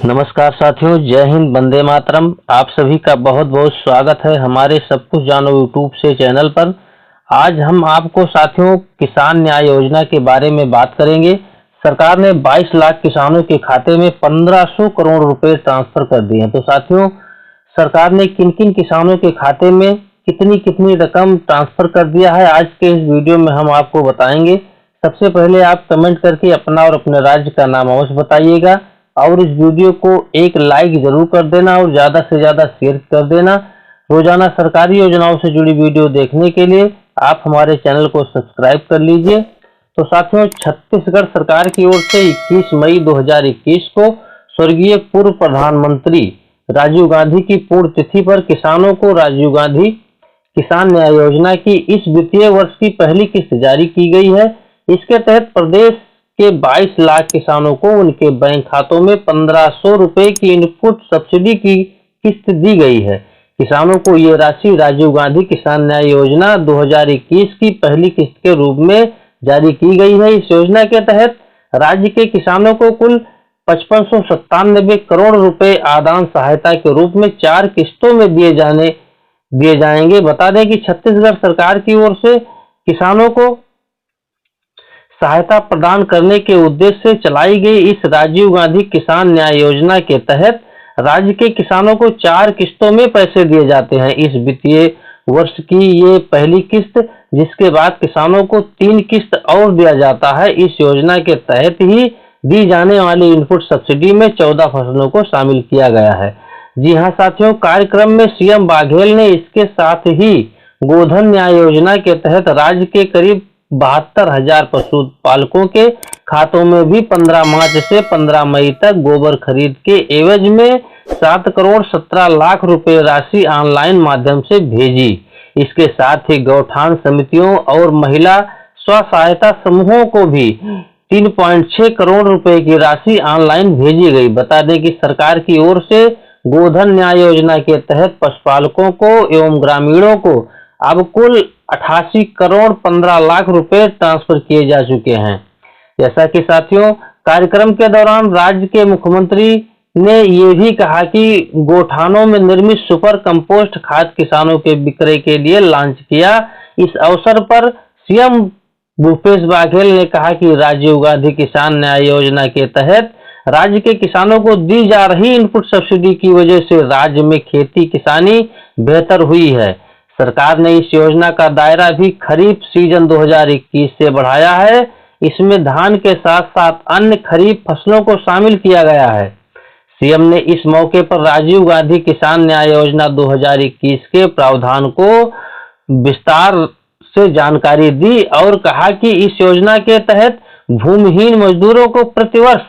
नमस्कार साथियों, जय हिंद, वंदे मातरम। आप सभी का बहुत बहुत स्वागत है हमारे सब कुछ जानो यूट्यूब से चैनल पर। आज हम आपको साथियों किसान न्याय योजना के बारे में बात करेंगे। सरकार ने 22 लाख किसानों के खाते में 1500 करोड़ रुपए ट्रांसफर कर दिए हैं। तो साथियों, सरकार ने किन किन किसानों के खाते में कितनी कितनी रकम ट्रांसफर कर दिया है, आज के इस वीडियो में हम आपको बताएंगे। सबसे पहले आप कमेंट करके अपना और अपने राज्य का नाम अवश्य बताइएगा और इस वीडियो को एक लाइक जरूर कर देना और ज्यादा से ज्यादा शेयर कर देना। रोजाना सरकारी योजनाओं से जुड़ी वीडियो देखने के लिए आप हमारे चैनल को सब्सक्राइब कर लीजिए। तो साथियों, छत्तीसगढ़ सरकार की ओर से 21 मई 2021 को स्वर्गीय पूर्व प्रधानमंत्री राजीव गांधी की पूर्ण तिथि पर किसानों को राजीव गांधी किसान न्याय योजना की इस वित्तीय वर्ष की पहली किस्त जारी की गई है। इसके तहत प्रदेश के 22 लाख किसानों को उनके बैंक खातों में 1500 रुपए की इनपुट सब्सिडी की किस्त दी गई है। किसानों को ये राशि राजीव गांधी किसान न्याय योजना 2021 की पहली किस्त के रूप में जारी की गई है। इस योजना के तहत राज्य के किसानों को कुल 5597 करोड़ रुपए आदान सहायता के रूप में 4 किस्तों में दिए जाएंगे। बता दें कि छत्तीसगढ़ सरकार की ओर से किसानों को सहायता प्रदान करने के उद्देश्य से चलाई गई इस राजीव गांधी किसान न्याय योजना के तहत राज्य के किसानों को 4 किस्तों में पैसे दिए जाते हैं। इस वित्तीय वर्ष की ये पहली किस्त, जिसके बाद किसानों को 3 किस्त और दिया जाता है। इस योजना के तहत ही दी जाने वाली इनपुट सब्सिडी में 14 फसलों को शामिल किया गया है। जी हाँ साथियों, कार्यक्रम में सीएम बाघेल ने इसके साथ ही गोधन न्याय योजना के तहत राज्य के करीब 72,000 पशुपालकों के खातों में भी 15 मार्च से 15 मई तक गोबर खरीद के एवज में 7 करोड़ 17 लाख रुपए राशि ऑनलाइन माध्यम से भेजी। इसके साथ ही गौठान समितियों और महिला स्व सहायता समूहों को भी 3.6 करोड़ रुपए की राशि ऑनलाइन भेजी गई। बता दें कि सरकार की ओर से गोधन न्याय योजना के तहत पशुपालकों को एवं ग्रामीणों को अब कुल 88 करोड़ 15 लाख रुपए ट्रांसफर किए जा चुके हैं। जैसा कि साथियों, कार्यक्रम के दौरान राज्य के मुख्यमंत्री ने ये भी कहा कि गोठानों में निर्मित सुपर कंपोस्ट खाद किसानों के विक्रय के लिए लॉन्च किया। इस अवसर पर सीएम भूपेश बघेल ने कहा कि राजीव गांधी किसान न्याय योजना के तहत राज्य के किसानों को दी जा रही इनपुट सब्सिडी की वजह से राज्य में खेती किसानी बेहतर हुई है। सरकार ने इस योजना का दायरा भी खरीफ सीजन 2021 से बढ़ाया है। इसमें धान के साथ साथ अन्य खरीफ फसलों को शामिल किया गया है। सीएम ने इस मौके पर राजीव गांधी किसान न्याय योजना 2021 के प्रावधान को विस्तार से जानकारी दी और कहा कि इस योजना के तहत भूमिहीन मजदूरों को प्रतिवर्ष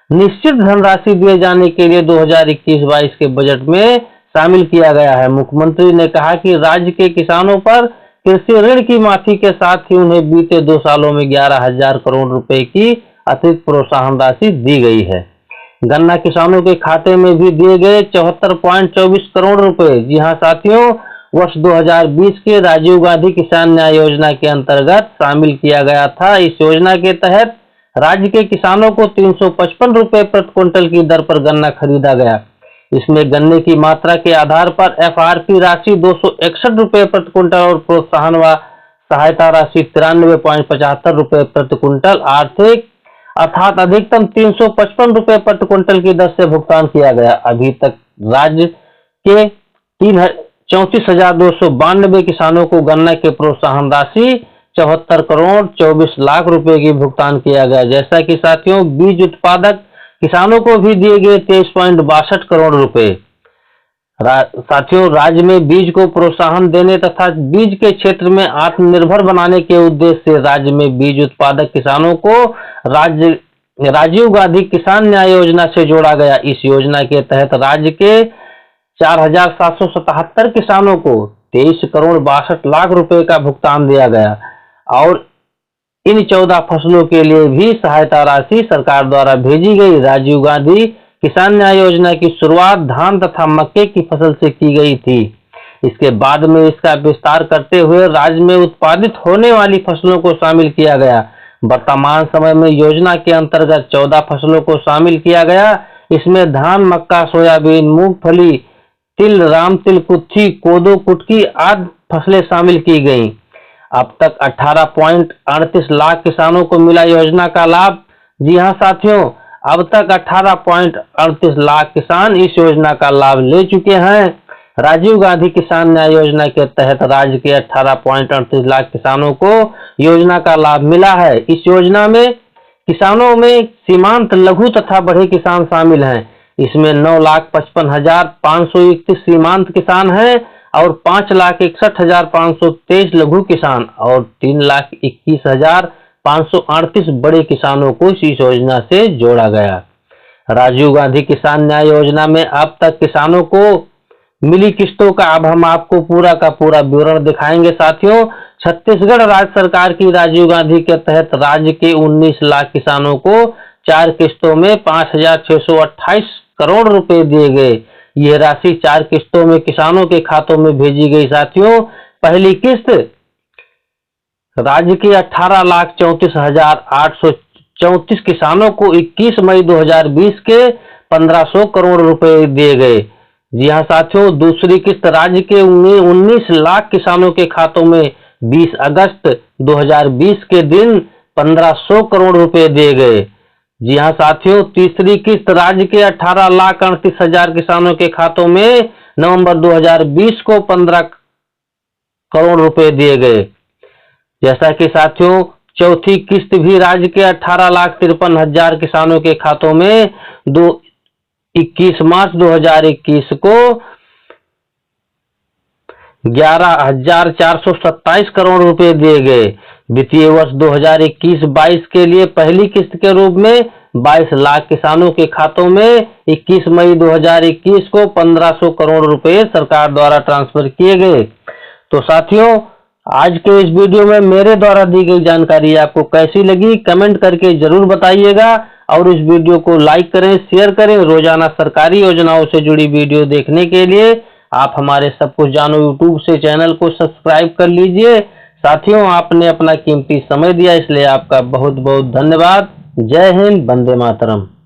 निश्चित धनराशि दिए जाने के लिए 2021-22 के बजट में शामिल किया गया है। मुख्यमंत्री ने कहा कि राज्य के किसानों पर कृषि ऋण की माफी के साथ ही उन्हें बीते 2 सालों में 11,000 करोड़ रुपए की अतिरिक्त प्रोत्साहन राशि दी गई है। गन्ना किसानों के खाते में भी दिए गए 74.24 करोड़ रुपए। जी हाँ साथियों, वर्ष 2020 के राजीव गांधी किसान न्याय योजना के अंतर्गत शामिल किया गया था। इस योजना के तहत राज्य के किसानों को 355 रुपए प्रति क्विंटल की दर पर गन्ना खरीदा गया। इसमें गन्ने की मात्रा के आधार पर एफआरपी राशि 261 रुपए प्रति क्विंटल और प्रोत्साहन व सहायता राशि 93.75 रुपए प्रति क्विंटल आर्थिक अर्थात अधिकतम 355 रुपए प्रति क्विंटल की दर से भुगतान किया गया। अभी तक राज्य के 34,292 किसानों को गन्ना के प्रोत्साहन राशि 74 करोड़ 24 लाख रुपए की भुगतान किया गया। जैसा कि साथियों, बीज उत्पादक किसानों को भी दिए गए 23.62 करोड़ रुपए। साथियों, राज्य में बीज को प्रोत्साहन देने तथा बीज के क्षेत्र में आत्मनिर्भर बनाने के उद्देश्य से राज्य में बीज उत्पादक किसानों को राजीव गांधी किसान न्याय योजना से जोड़ा गया। इस योजना के तहत राज्य के 4,777 किसानों को 23 करोड़ 62 लाख रुपए का भुगतान दिया गया और इन 14 फसलों के लिए भी सहायता राशि सरकार द्वारा भेजी गई। राजीव गांधी किसान न्याय योजना की शुरुआत धान तथा मक्के की फसल से की गई थी। इसके बाद में इसका विस्तार करते हुए राज्य में उत्पादित होने वाली फसलों को शामिल किया गया। वर्तमान समय में योजना के अंतर्गत 14 फसलों को शामिल किया गया। इसमें धान, मक्का, सोयाबीन, मूंगफली, तिल, राम तिल, कुर्थी, कोदो, कुटकी आदि फसलें शामिल की गईं। अब तक 18.38 लाख किसानों को मिला योजना का लाभ। जी हां साथियों, अब तक 18.38 लाख किसान इस योजना का लाभ ले चुके हैं। राजीव गांधी किसान न्याय योजना के तहत राज्य के 18.38 लाख किसानों को योजना का लाभ मिला है। इस योजना में किसानों में सीमांत, लघु तथा बड़े किसान शामिल हैं। इसमें 9,55,531 सीमांत किसान हैं और 5,61,523 लघु किसान और 3,21,538 बड़े किसानों को इस योजना से जोड़ा गया। राजीव गांधी किसान न्याय योजना में अब तक किसानों को मिली किस्तों का अब हम आपको पूरा का पूरा विवरण दिखाएंगे साथियों। छत्तीसगढ़ राज्य सरकार की राजीव गांधी के तहत राज्य के 19 लाख किसानों को 4 किस्तों में 5,628 करोड़ रुपए दिए गए। यह राशि 4 किस्तों में किसानों के खातों में भेजी गई साथियों। पहली किस्त राज्य के 18,34,834 किसानों को 21 मई 2020 के 1,500 करोड़ रुपए दिए गए। जी हां साथियों, दूसरी किस्त राज्य के 19 लाख किसानों के खातों में 20 अगस्त 2020 के दिन 1,500 करोड़ रुपए दिए गए। जी हां साथियों, तीसरी किस्त राज्य के 18,38,000 किसानों के खातों में नवंबर 2020 को 15 करोड़ रुपए दिए गए। जैसा कि साथियों, चौथी किस्त भी राज्य के 18,53,000 किसानों के खातों में 21 मार्च 2021 को 11,427 करोड़ रुपए दिए गए। वित्तीय वर्ष 2021-22 के लिए पहली किस्त के रूप में 22 लाख किसानों के खातों में 21 मई 2021 को 1,500 करोड़ रुपए सरकार द्वारा ट्रांसफर किए गए। तो साथियों, आज के इस वीडियो में मेरे द्वारा दी गई जानकारी आपको कैसी लगी कमेंट करके जरूर बताइएगा और इस वीडियो को लाइक करें, शेयर करें। रोजाना सरकारी योजनाओं से जुड़ी वीडियो देखने के लिए आप हमारे सब कुछ जानो यूट्यूब से चैनल को सब्सक्राइब कर लीजिए। साथियों, आपने अपना कीमती समय दिया इसलिए आपका बहुत बहुत धन्यवाद। जय हिंद, वंदे मातरम।